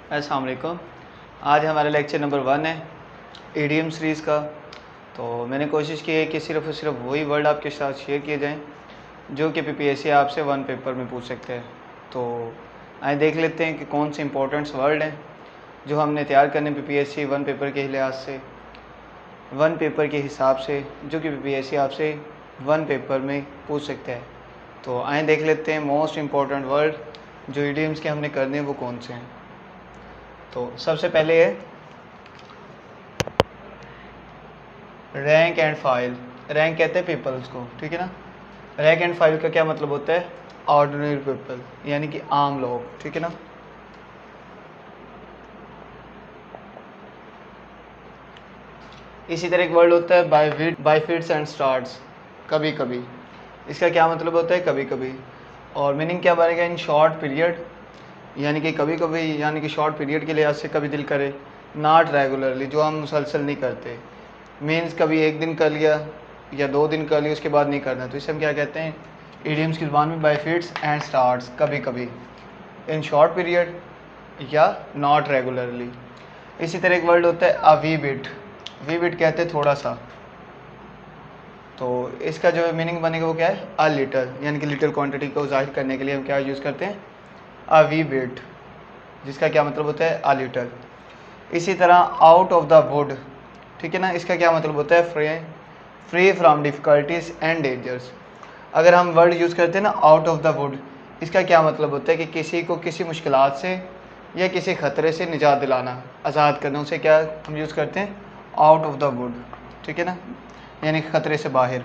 अस्सलाम वालेकुम। आज हमारा लेक्चर नंबर 1 है ईडीएम सीरीज़ का। तो मैंने कोशिश की है कि सिर्फ़ और सिर्फ वही वर्ड आपके साथ शेयर किए जाएं जो कि पीपीएससी आपसे 1 पेपर में पूछ सकते हैं। तो आइए देख लेते हैं कि कौन से इंपॉर्टेंट्स वर्ड हैं जो हमने तैयार करने पीपीएससी 1 पेपर के लिहाज से 1 पेपर के हिसाब से, जो कि पीपीएससी आपसे 1 पेपर में पूछ सकते हैं। तो आइए देख लेते हैं मोस्ट इम्पॉर्टेंट वर्ड जो ईडीएम्स के हमने करने हैं वो कौन से हैं। तो सबसे पहले है रैंक एंड फाइल। रैंक कहते हैं पीपल्स को, ठीक है ना। रैंक एंड फाइल का क्या मतलब होता है? ऑर्डिनरी पीपल, यानी कि आम लोग, ठीक है ना। इसी तरह एक वर्ड होता है बाय फिट्स एंड स्टार्ट्स, कभी कभी। इसका क्या मतलब होता है? कभी कभी। और मीनिंग क्या बनेगा? इन शॉर्ट पीरियड, यानी कि कभी कभी, यानी कि शॉर्ट पीरियड के लिहाज से कभी दिल करे। नॉट रेगुलरली, जो हम मुसलसल नहीं करते। मीन्स कभी एक दिन कर लिया या 2 दिन कर लिया, उसके बाद नहीं करना। तो इसे हम क्या कहते हैं ईडियम्स की ज़ुबान में? बाय फिट्स एंड स्टार्ट्स, कभी कभी, इन शॉर्ट पीरियड या नॉट रेगुलरली। इसी तरह एक वर्ड होता है अ वी बिट। वी बिट कहते हैं थोड़ा सा। तो इसका जो मीनिंग बनेगा वो क्या है? अ लिटल, यानी कि लिटल क्वांटिटी को जाहिर करने के लिए हम क्या यूज़ करते हैं? अ वी बिट, जिसका क्या मतलब होता है? A little. इसी तरह आउट ऑफ द वुड, ठीक है ना। इसका क्या मतलब होता है? Free from difficulties and dangers. अगर हम वर्ड यूज़ करते हैं ना आउट ऑफ द वुड, इसका क्या मतलब होता है कि किसी को किसी मुश्किलात से या किसी ख़तरे से निजात दिलाना, आज़ाद करना। उसे क्या हम यूज़ करते हैं? आउट ऑफ द वुड, ठीक है ना, यानी ख़तरे से बाहर।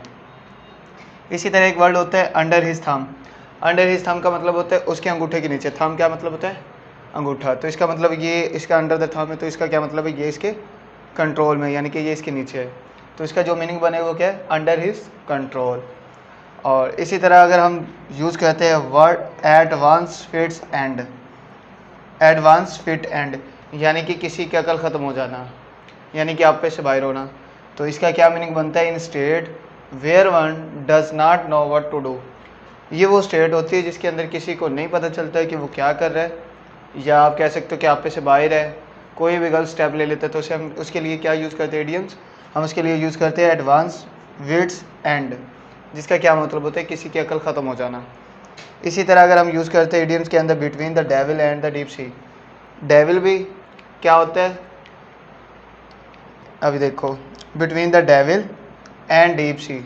इसी तरह एक वर्ड होता है under his thumb. Under his thumb का मतलब होता है उसके अंगूठे के नीचे। थंब क्या मतलब होता है? अंगूठा। तो इसका मतलब ये, इसका अंडर द थंब है, तो इसका क्या मतलब है? ये इसके कंट्रोल में, यानी कि ये इसके नीचे है। तो इसका जो मीनिंग बने वो क्या है? Under his control. और इसी तरह अगर हम यूज़ करते हैं word advance fits and. Advance fit and, यानी कि किसी की अकल ख़त्म हो जाना, यानी कि आप पे से बाहर होना। तो इसका क्या मीनिंग बनता है? In state where one does not know what to do. ये वो स्टेट होती है जिसके अंदर किसी को नहीं पता चलता है कि वो क्या कर रहा है, या आप कह सकते हो कि आप पे से बाहर है, कोई भी गलत स्टेप ले लेता है। तो उसे हम उसके लिए क्या यूज़ करते हैं? इडियम्स। हम उसके लिए यूज़ करते हैं एडवांस विट्स एंड, जिसका क्या मतलब होता है? किसी की अकल ख़त्म हो जाना। इसी तरह अगर हम यूज़ करते हैं इडियम्स के अंदर between the devil and the deep C. Devil भी क्या होता है? अभी देखो, between the devil and deep sea,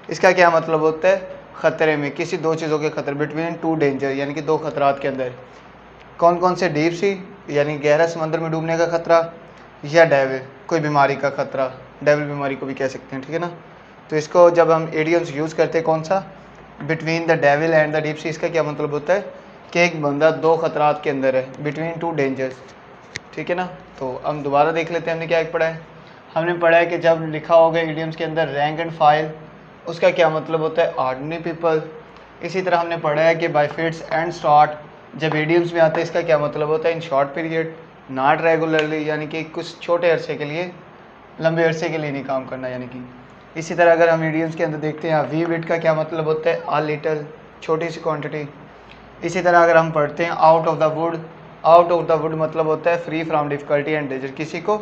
इसका क्या मतलब होता है? ख़तरे में, किसी 2 चीज़ों के खतरे। बिटवीन 2 डेंजर, यानी कि 2 खतरात के अंदर। कौन कौन से? डीप सी, यानी गहरा समंदर में डूबने का खतरा, या डेविल, कोई बीमारी का खतरा। डेविल बीमारी को भी कह सकते हैं, ठीक है ना। तो इसको जब हम इडियम्स यूज़ करते हैं, कौन सा? Between the devil and the deep सी, इसका क्या मतलब होता है कि एक बंदा 2 खतरात के अंदर है, बिटवीन 2 डेंजर्स, ठीक है ना। तो हम दोबारा देख लेते हैं हमने क्या पढ़ा है। हमने पढ़ा है कि जब लिखा होगा इडियम्स के अंदर रैंक एंड फाइल, उसका क्या मतलब होता है? Ordinary people. इसी तरह हमने पढ़ा है कि बाय फिट्स एंड स्टार्ट, जब इडियम्स में आता है इसका क्या मतलब होता है? In short period, not regularly, यानी कि कुछ छोटे अरसे के लिए, लंबे अरसे के लिए नहीं काम करना, यानी कि। इसी तरह अगर हम इडियम्स के अंदर देखते हैं वी बिट का क्या मतलब होता है? अ लिटल, छोटी सी क्वांटिटी। इसी तरह अगर हम पढ़ते हैं out of the wood, out of the wood मतलब होता है free from difficulty and danger, किसी को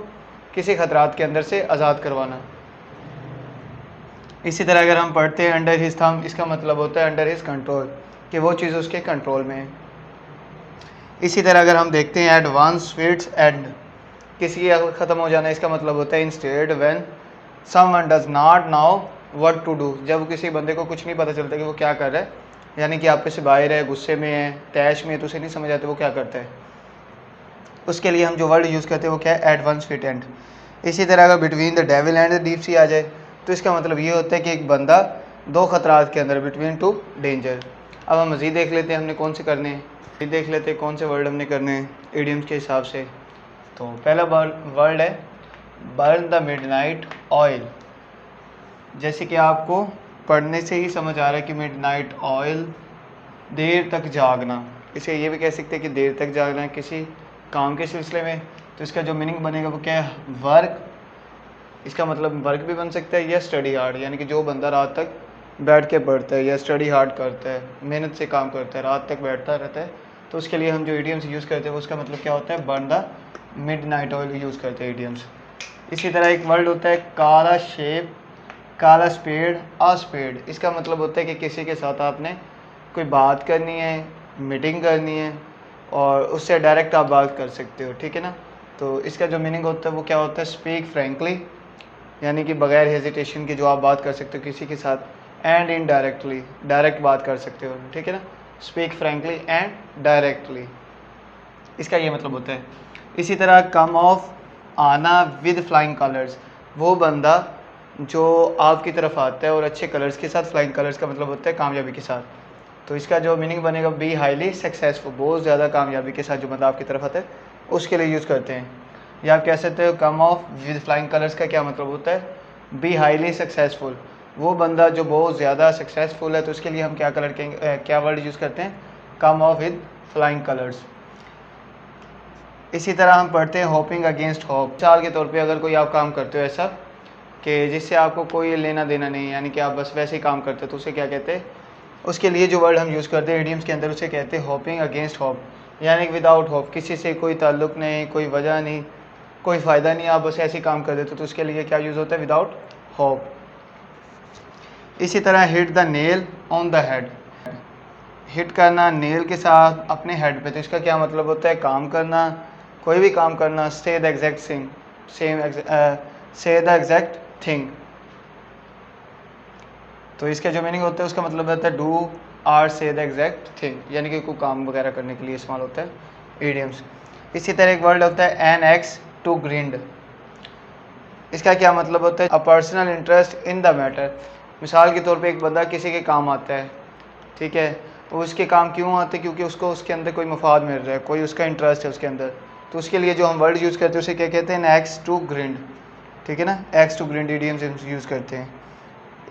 किसी खतरात के अंदर से आज़ाद करवाना। इसी तरह अगर हम पढ़ते हैं अंडर हिज थंब, इसका मतलब होता है अंडर हिज कंट्रोल, कि वो चीज़ उसके कंट्रोल में है। इसी तरह अगर हम देखते हैं एडवांस फिट्स एंड, किसी की अकल ख़त्म हो जाना, इसका मतलब होता है instead when someone does not know what to do, जब किसी बंदे को कुछ नहीं पता चलता कि वो क्या कर रहा है, यानी कि आप पे से बाहर है, गुस्से में है, तैश में है, तो उसे नहीं समझ आता वो क्या करता है। उसके लिए हम जो वर्ड यूज़ करते हैं वो क्या है? Advance fit and. इसी तरह अगर between the devil and the deep sea आ जाए, तो इसका मतलब ये होता है कि एक बंदा 2 खतरात के अंदर, बिटवीन 2 डेंजर। अब हम मज़ीद देख लेते हैं हमने कौन से करने हैं, मज़ीद देख लेते हैं कौन से वर्ड हमने करने हैं इडियम्स के हिसाब से। तो पहला वर्ड है बर्न द मिडनाइट ऑयल। जैसे कि आपको पढ़ने से ही समझ आ रहा है कि मिडनाइट ऑयल, देर तक जागना। इसे ये भी कह सकते हैं कि देर तक जागना है किसी काम के सिलसिले में। तो इसका जो मीनिंग बनेगा वो क्या है? वर्क। इसका मतलब वर्क भी बन सकता है या स्टडी हार्ड, यानी कि जो बंदा रात तक बैठ के पढ़ता है या स्टडी हार्ड करता है, मेहनत से काम करता है, रात तक बैठता रहता है, तो उसके लिए हम जो ईडियम्स यूज़ करते हैं उसका मतलब क्या होता है, burn the midnight oil use करते हैं ईडियम्स। इसी तरह एक वर्ड होता है काला शेप, काला स्पेड, आ स्पेड। इसका मतलब होता है कि किसी के साथ आपने कोई बात करनी है, मीटिंग करनी है और उससे डायरेक्ट आप बात कर सकते हो, ठीक है ना। तो इसका जो मीनिंग होता है वो क्या होता है, स्पीक फ्रैंकली, यानी कि बगैर हेजिटेशन के जो आप बात कर सकते हो किसी के साथ, एंड इनडायरेक्टली, डायरेक्ट बात कर सकते हो, ठीक है ना। स्पीक फ्रैंकली एंड डायरेक्टली, इसका ये मतलब होता है। इसी तरह कम ऑफ, आना विद फ्लाइंग कलर्स, वो बंदा जो आपकी तरफ आता है और अच्छे कलर्स के साथ, फ्लाइंग कलर्स का मतलब होता है कामयाबी के साथ। तो इसका जो मीनिंग बनेगा बी हाईली सक्सेसफुल, बहुत ज़्यादा कामयाबी के साथ जो बंदा आपकी तरफ आता है उसके लिए यूज़ करते हैं। या आप कह सकते हो कम ऑफ विद फ्लाइंग कलर्स का क्या मतलब होता है, बी हाईली सक्सेसफुल, वो बंदा जो बहुत ज़्यादा सक्सेसफुल है, तो उसके लिए हम क्या कलर के क्या वर्ड यूज़ करते हैं, कम ऑफ विद फ्लाइंग कलर्स। इसी तरह हम पढ़ते हैं होपिंग अगेंस्ट होप। मिसाल के तौर पे अगर कोई आप काम करते हो ऐसा कि जिससे आपको कोई लेना देना नहीं, यानी कि आप बस वैसे ही काम करते हो, तो उसे क्या कहते हैं, उसके लिए जो वर्ड हम यूज़ करते हैं इडियम्स के अंदर उसे कहते हैं होपिंग अगेंस्ट होप, यानी कि विदाउट होप, किसी से कोई ताल्लुक़ नहीं, कोई वजह नहीं, कोई फ़ायदा नहीं, आप बस ऐसे ही काम कर देते हो, तो उसके लिए क्या यूज़ होता है, विदाउट होप। इसी तरह hit the nail on the head, hit करना नेल के साथ अपने हेड पे, तो इसका क्या मतलब होता है, काम करना, कोई भी काम करना। से द एग्जैक्ट थिंग, से द एग्जैक्ट थिंग, तो इसका जो मीनिंग होता है उसका मतलब होता है डू आर से द एग्जैक्ट थिंग, यानी कि कोई काम वगैरह करने के लिए इस्तेमाल होता है ईडियम्स। इसी तरह एक वर्ड होता है एन एक्स टू ग्रिंड, इसका क्या मतलब होता है, a personal interest in the matter. मिसाल के तौर पे एक बंदा किसी के काम आता है, ठीक है, तो उसके काम क्यों आते हैं, क्योंकि उसको उसके अंदर कोई मफाद मिल रहा है, कोई उसका इंटरेस्ट है उसके अंदर, तो उसके लिए जो हम वर्ड यूज़ करते हैं उसे क्या कहते हैं, एक्स टू ग्रिंड, ठीक है ना, axe to grind idioms use करते हैं।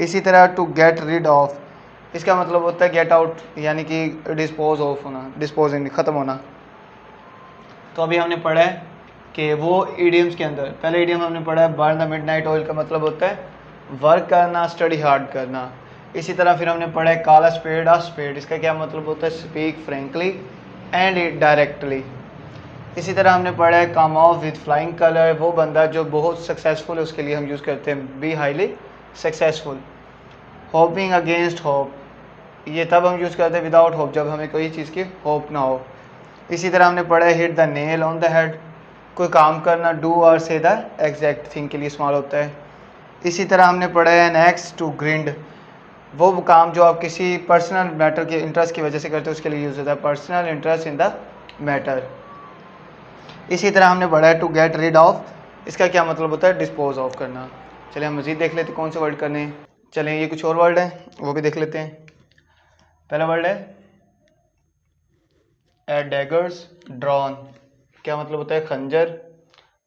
इसी तरह टू गेट रिड ऑफ, इसका मतलब होता है गेट आउट, यानी कि डिस्पोज ऑफ होना, डिस्पोजिंग, ख़त्म होना। तो अभी हमने पढ़ा है कि वो ईडियम्स के अंदर पहले ईडियम हमने पढ़ा है बर्न द मिडनाइट ऑयल का मतलब होता है वर्क करना, स्टडी हार्ड करना। इसी तरह फिर हमने पढ़ा है काला स्पेड, आ स्पेड, इसका क्या मतलब होता है, स्पीक फ्रेंकली एंड डायरेक्टली। इसी तरह हमने पढ़ा है कम ऑफ विद फ्लाइंग कलर, वो बंदा जो बहुत सक्सेसफुल है उसके लिए हम यूज़ करते हैं be highly successful. Hopping against hope, ये तब हम यूज़ करते हैं विदाउट होप, जब हमें कोई चीज़ की होप ना हो। इसी तरह हमने पढ़ा है hit the nail on the head, कोई काम करना, डू और से द एग्जैक्ट थिंग के लिए इस्तेमाल होता है। इसी तरह हमने पढ़ा है एन एक्स टू ग्रिंड, वो काम जो आप किसी पर्सनल मैटर के इंटरेस्ट की वजह से करते हो उसके लिए यूज़ होता है personal interest in the matter. इसी तरह हमने पढ़ा है टू गेट रिड ऑफ, इसका क्या मतलब होता है, डिस्पोज ऑफ करना। चलिए हम मज़ीद देख लेते हैं कौन से वर्ड करने हैं। चलें ये कुछ और वर्ड हैं वो भी देख लेते हैं। पहला वर्ड है ए डैगर्स ड्रॉन, क्या मतलब होता है, खंजर,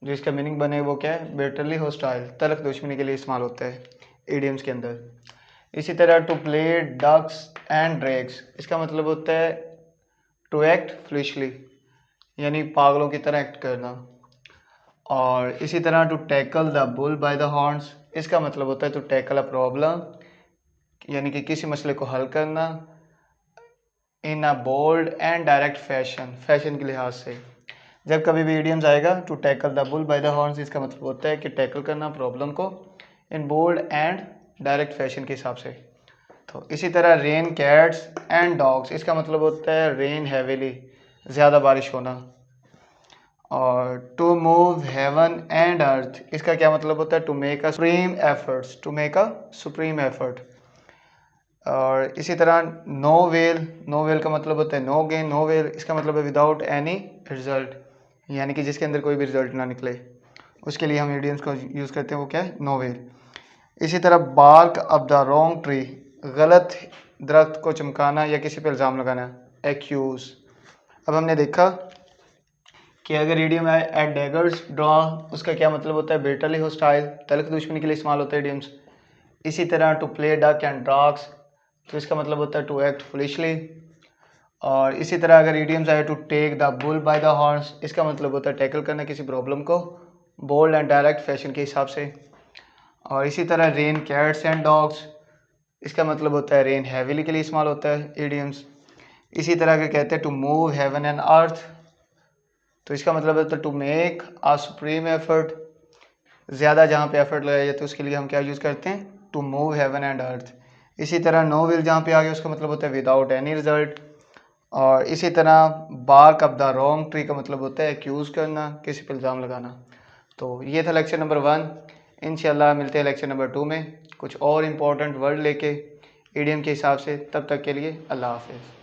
जो इसका मीनिंग बने वो क्या है, बिटरली हॉस्टाइल, तल्ख दुश्मनी के लिए इस्तेमाल होता है ईडियम्स के अंदर। इसी तरह to play ducks and drags, इसका मतलब होता है टू एक्ट फ्लिशली, यानी पागलों की तरह एक्ट करना। और इसी तरह to tackle the bull by the horns, इसका मतलब होता है टू टैकल अ प्रॉब्लम, यानी कि किसी मसले को हल करना in a bold and direct fashion, fashion के लिहाज से। जब कभी भी ईडियम्स आएगा to tackle the bull by the horns, इसका मतलब होता है कि टैकल करना प्रॉब्लम को in bold and direct fashion के हिसाब से। तो इसी तरह रेन कैट्स एंड डॉग्स, इसका मतलब होता है रेन हैवीली, ज़्यादा बारिश होना। और to move heaven and earth, इसका क्या मतलब होता है, to make a supreme efforts, to make a supreme effort. और इसी तरह नो वेल, नो वेल का मतलब होता है नो गेन, नो वेल इसका मतलब है विदाउट एनी रिजल्ट, यानी कि जिसके अंदर कोई भी रिजल्ट ना निकले, उसके लिए हम इडियम्स को यूज़ करते हैं, वो क्या है, नो वेल। इसी तरह bark up the wrong tree, गलत दरख्त को चमकाना या किसी पर इल्ज़ाम लगाना, एक्यूज़। अब हमने देखा कि अगर इडियम है एट डैगर्स ड्रॉ, उसका क्या मतलब होता है, बिटरली हॉस्टाइल, तल्ख दुश्मनी के लिए इस्तेमाल होता है इडियम्स। इसी तरह टू प्ले डक एंड ड्रॉग्स, तो इसका मतलब होता है टू एक्ट फुलिशली। और इसी तरह अगर इडियम्स आए to take the bull by the horns, इसका मतलब होता है टैकल करना किसी प्रॉब्लम को बोल्ड एंड डायरेक्ट फैशन के हिसाब से। और इसी तरह रेन कैट्स एंड डॉग्स, इसका मतलब होता है रेन हैवीली के लिए इस्तेमाल होता है इडियम्स। इसी तरह के कहते हैं to move heaven and earth, तो इसका मतलब है to make a supreme effort, ज़्यादा जहाँ पे एफर्ट लगाया जाता है उसके लिए हम क्या यूज़ करते हैं, to move heaven and earth. इसी तरह नो विल जहाँ पे आ गया उसका मतलब होता है विदाउट एनी रिजल्ट। और इसी तरह bark up the wrong tree का मतलब होता है एक्यूज़ करना, किसी पर इल्ज़ाम लगाना। तो ये था लेक्चर नंबर 1। इंशाल्लाह मिलते हैं लेक्चर नंबर 2 में कुछ और इम्पोर्टेंट वर्ड लेके इडियम के हिसाब से। तब तक के लिए अल्लाह हाफिज़।